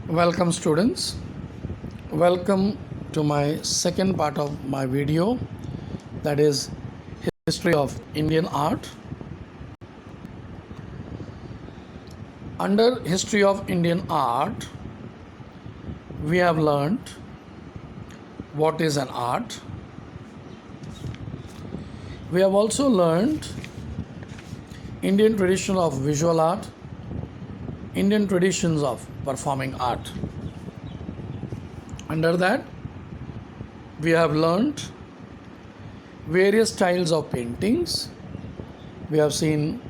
Welcome students. Welcome to my second part of my video, that is history of Indian art. Under history of Indian art, we have learned what is an art. We have also learned Indian tradition of visual art, Indian traditions of performing art. Under that, we have learned various styles of paintings. We have seen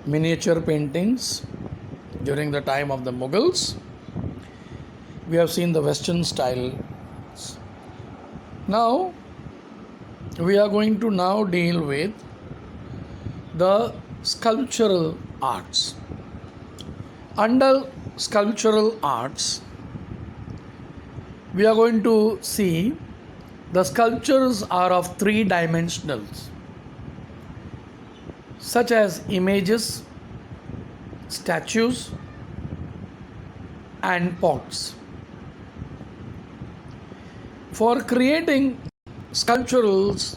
miniature paintings during the time of the Mughals. We have seen the Western styles. Now, we are going to now deal with the sculptural arts. Under sculptural arts, we are going to see the sculptures are of three dimensionals, such as images, statues, and pots. For creating sculpturals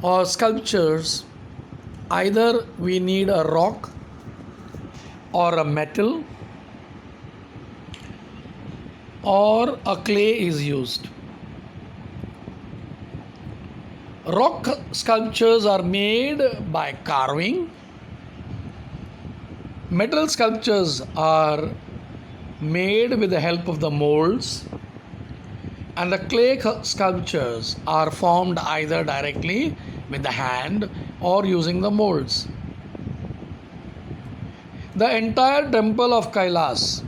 or sculptures, either we need a rock or a metal or a clay is used. Rock sculptures are made by carving. Metal sculptures are made with the help of the molds, and the clay sculptures are formed either directly with the hand or using the molds. The entire temple of Kailas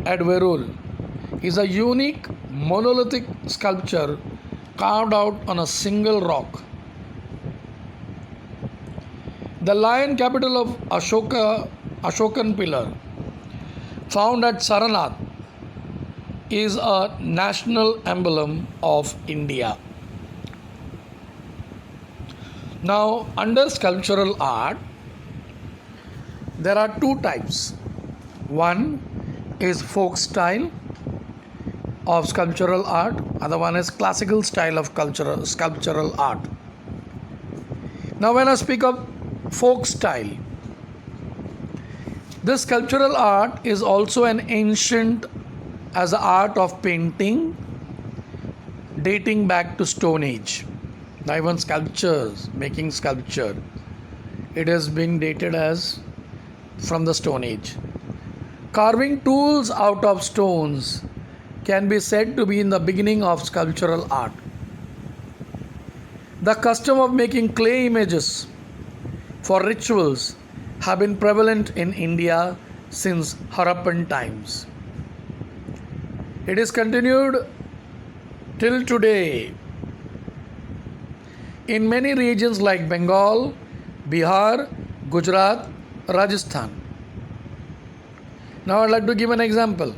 at Verul is a unique monolithic sculpture carved out on a single rock. The lion capital of Ashokan pillar, found at Saranath, is a national emblem of India. Now, under sculptural art, there are two types. One is folk style of sculptural art, other one is classical style of sculptural art. Now, when I speak of folk style, this sculptural art is also an ancient as the art of painting dating back to Stone Age. Now, even sculptures, making sculpture, it has been dated as from the Stone Age. Carving tools out of stones can be said to be in the beginning of sculptural art. The custom of making clay images for rituals have been prevalent in India since Harappan times. It is continued till today in many regions like Bengal, Bihar, Gujarat, Rajasthan. Now I'd like to give an example.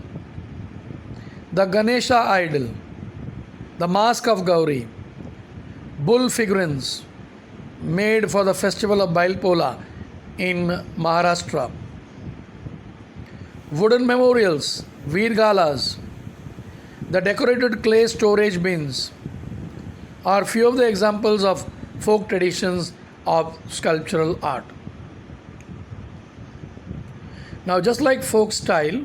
The Ganesha idol, the mask of Gauri, bull figurines made for the festival of Bailpola in Maharashtra, wooden memorials, Veer Galas, the decorated clay storage bins are few of the examples of folk traditions of sculptural art. Now, just like folk style,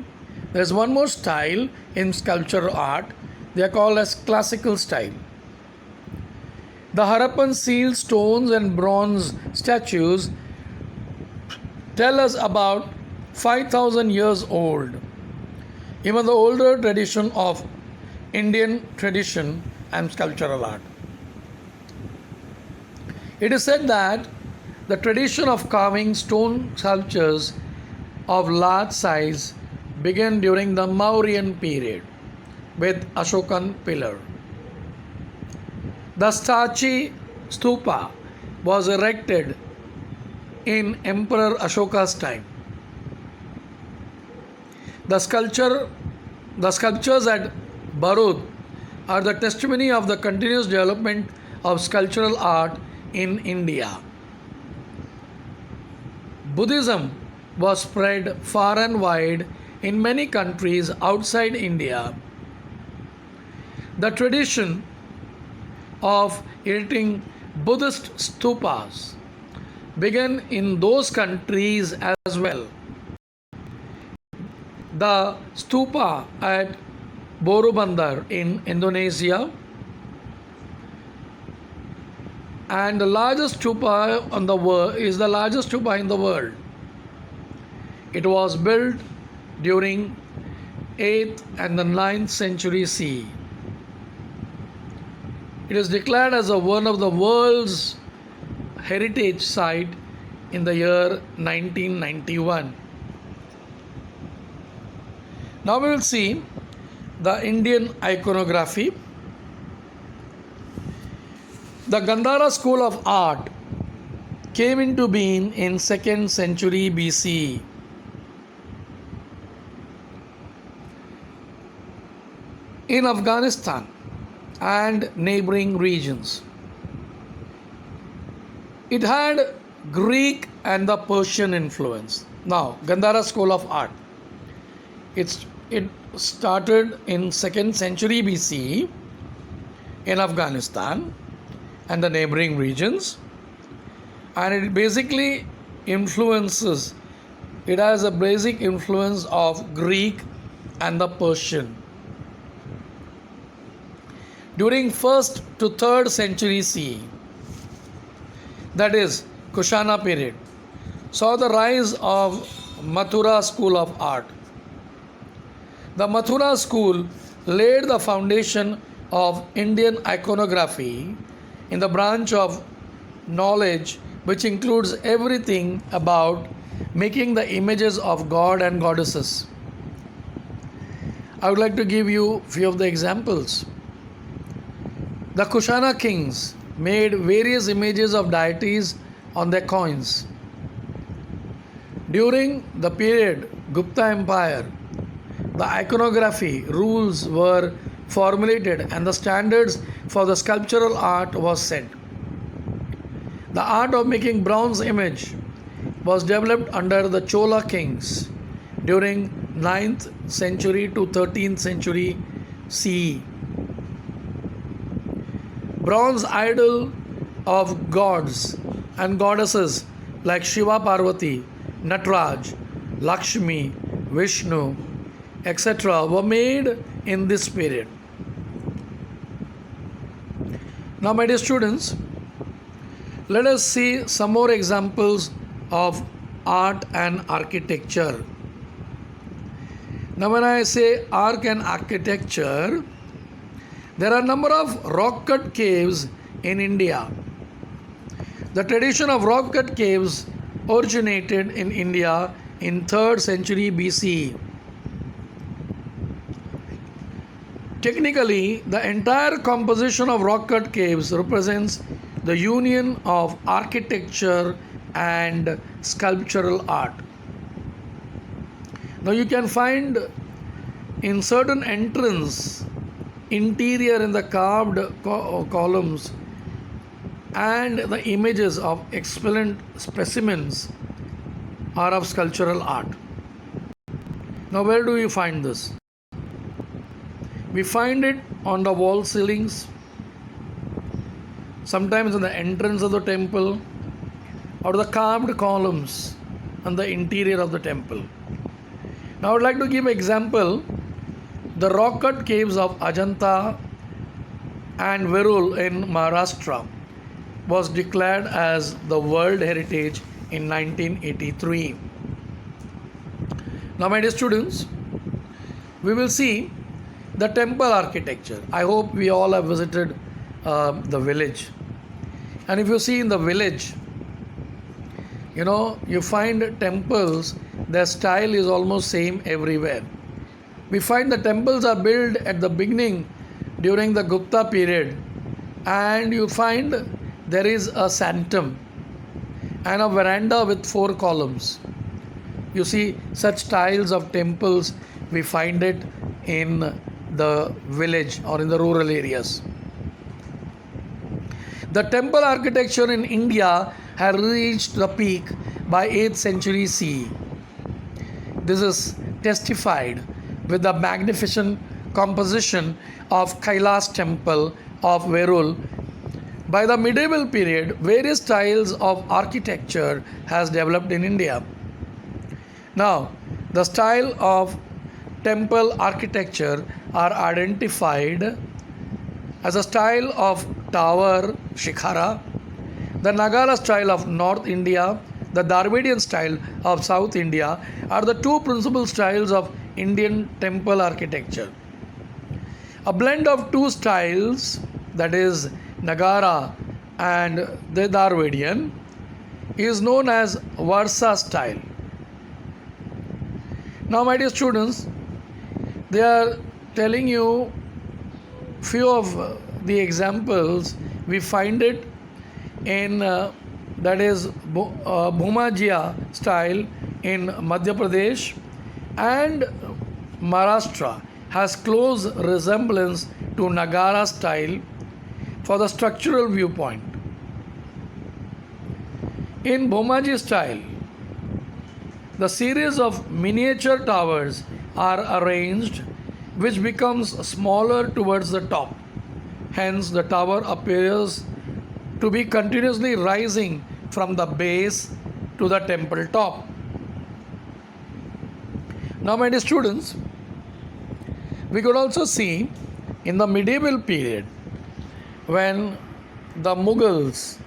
there is one more style in sculptural art. They are called as classical style. The Harappan seal stones and bronze statues tell us about 5,000 years old, even the older tradition of Indian tradition and sculptural art. It is said that the tradition of carving stone sculptures of large size began during the Mauryan period with Ashokan pillar. The Sachi Stupa was erected in Emperor Ashoka's time. The sculptures at Barud are the testimony of the continuous development of sculptural art in India. Buddhism was spread far and wide in many countries outside India, the tradition of erecting Buddhist stupas began in those countries as well. The stupa at Borobudur in Indonesia and the largest stupa on the world is the largest stupa in the world. It was built during 8th and the 9th century CE. It is declared as one of the world's heritage site in the year 1991. Now we will see the Indian iconography. The Gandhara school of art came into being in 2nd century BCE. In Afghanistan and neighboring regions. It had Greek and the Persian influence. Now, Gandhara school of art. It started in 2nd century BCE in Afghanistan and the neighboring regions, and it basically influences, it has a basic influence of Greek and the Persian. During 1st to 3rd century CE, that is Kushana period, saw the rise of Mathura school of art. The Mathura school laid the foundation of Indian iconography in the branch of knowledge which includes everything about making the images of God and goddesses. I would like to give you a few of the examples. The Kushana kings made various images of deities on their coins. During the period Gupta Empire, the iconography rules were formulated and the standards for the sculptural art was set. The art of making bronze image was developed under the Chola kings during 9th century to 13th century CE. Bronze idol of gods and goddesses like Shiva Parvati, Nataraj, Lakshmi, Vishnu, etc. were made in this period. Now, my dear students, let us see some more examples of art and architecture. Now, when I say art and architecture, there are a number of rock-cut caves in India. The tradition of rock-cut caves originated in India in 3rd century BCE. Technically, the entire composition of rock-cut caves represents the union of architecture and sculptural art. Now, you can find in certain entrance interior in the carved columns and the images of excellent specimens are of sculptural art. Now, where do we find this? We find it on the wall ceilings, sometimes in the entrance of the temple, or the carved columns on the interior of the temple. Now, I would like to give an example. The rock-cut caves of Ajanta and Virul in Maharashtra was declared as the World Heritage in 1983. Now, my dear students, we will see the temple architecture. I hope we all have visited the village. And if you see in the village, you find temples, their style is almost same everywhere. We find the temples are built at the beginning during the Gupta period, and you find there is a sanctum and a veranda with 4 columns. You see such styles of temples, we find it in the village or in the rural areas. The temple architecture in India had reached the peak by 8th century CE. This is testified with the magnificent composition of Kailas temple of Verul. By the medieval period, various styles of architecture has developed in India. Now, the style of temple architecture are identified as a style of tower shikhara, the Nagara style of North India, the Dravidian style of South India are the two principal styles of Indian temple architecture. A blend of two styles, that is Nagara and the Dravidian, is known as Varsa style. Now, my dear students, they are telling you few of the examples. We find it in that is Bhumajia style in Madhya Pradesh, and Maharashtra has close resemblance to Nagara style for the structural viewpoint. In Bhumaji style, the series of miniature towers are arranged which becomes smaller towards the top. Hence, the tower appears to be continuously rising from the base to the temple top. Now, my dear students, we could also see in the medieval period when the Mughals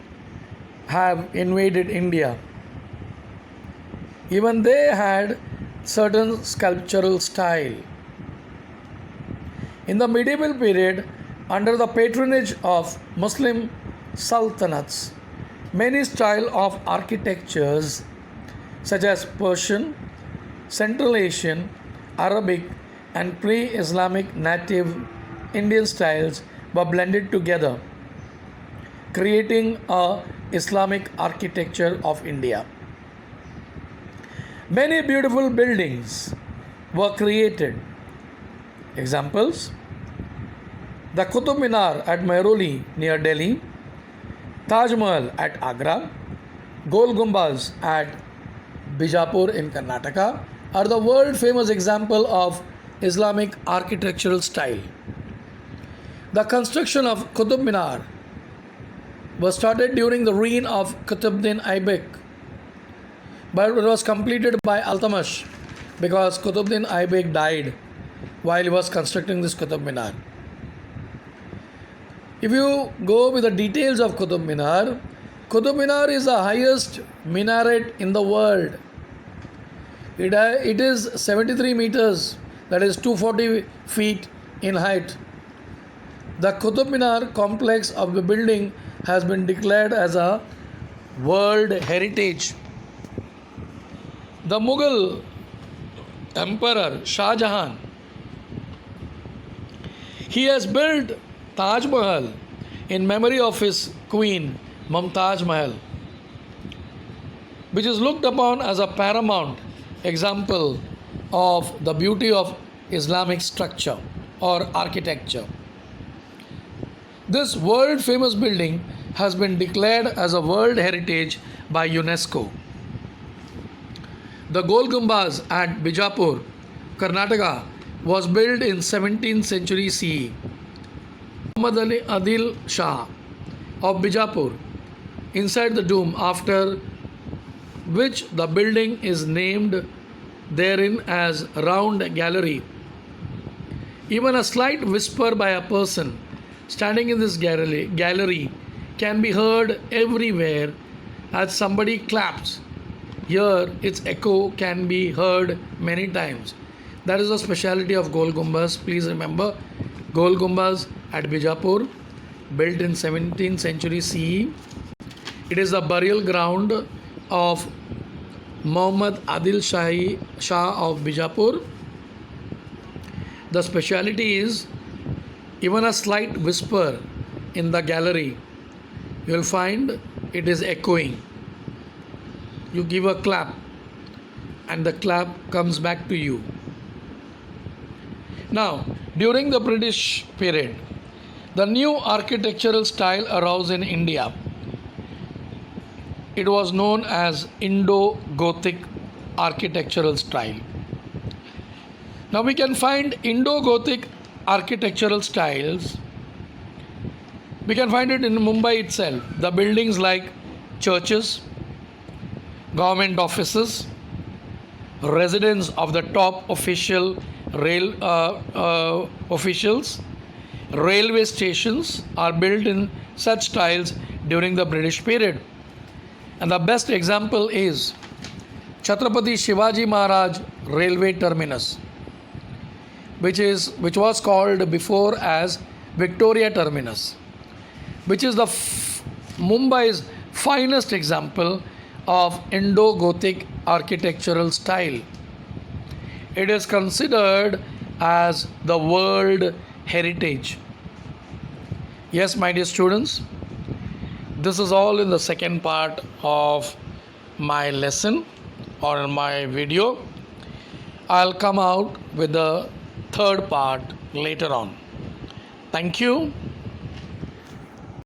have invaded India, even they had certain sculptural style. In the medieval period, under the patronage of Muslim sultanates, many style of architectures such as Persian, Central Asian, Arabic and pre-Islamic native Indian styles were blended together, creating a Islamic architecture of India. Many beautiful buildings were created. Examples: the Qutub Minar at Mehrauli near Delhi, Taj Mahal at Agra, Gol Gumbaz at Bijapur in Karnataka are the world famous example of Islamic architectural style. The construction of Qutub Minar was started during the reign of Qutbuddin Aibak, but it was completed by Iltutmish because Qutbuddin Aibak died while he was constructing this Qutub Minar. If you go with the details of Qutub Minar is the highest minaret in the world. It is 73 meters, that is 240 feet in height. The Qutub Minar complex of the building has been declared as a World Heritage. The Mughal Emperor Shah Jahan, he has built Taj Mahal in memory of his queen Mumtaz Mahal, which is looked upon as a paramount example of the beauty of Islamic structure or architecture. This world famous building has been declared as a World Heritage by UNESCO. The Gol Gumbaz at Bijapur, Karnataka was built in 17th century CE. Muhammad Ali Adil Shah of Bijapur inside the dome, after which the building is named therein as Round Gallery. Even a slight whisper by a person standing in this gallery can be heard everywhere as somebody claps. Here, its echo can be heard many times. That is the speciality of Gol Gumbaz. Please remember, Gol Gumbaz at Bijapur, built in 17th century CE. It is the burial ground of Muhammad Adil Shah of Bijapur. The speciality is even a slight whisper in the gallery, you will find it is echoing. You give a clap and the clap comes back to you. Now, during the British period, the new architectural style arose in India. It was known as Indo-Gothic architectural style. Now we can find Indo-Gothic architectural styles. We can find it in Mumbai itself. The buildings like churches, government offices, residence of the top officials, railway stations are built in such styles during the British period. And the best example is Chhatrapati Shivaji Maharaj Railway Terminus, which was called before as Victoria Terminus, which is the Mumbai's finest example of Indo-Gothic architectural style. It is considered as the World Heritage. Yes, my dear students, this is all in the second part of my lesson or in my video. I'll come out with the third part later on. Thank you.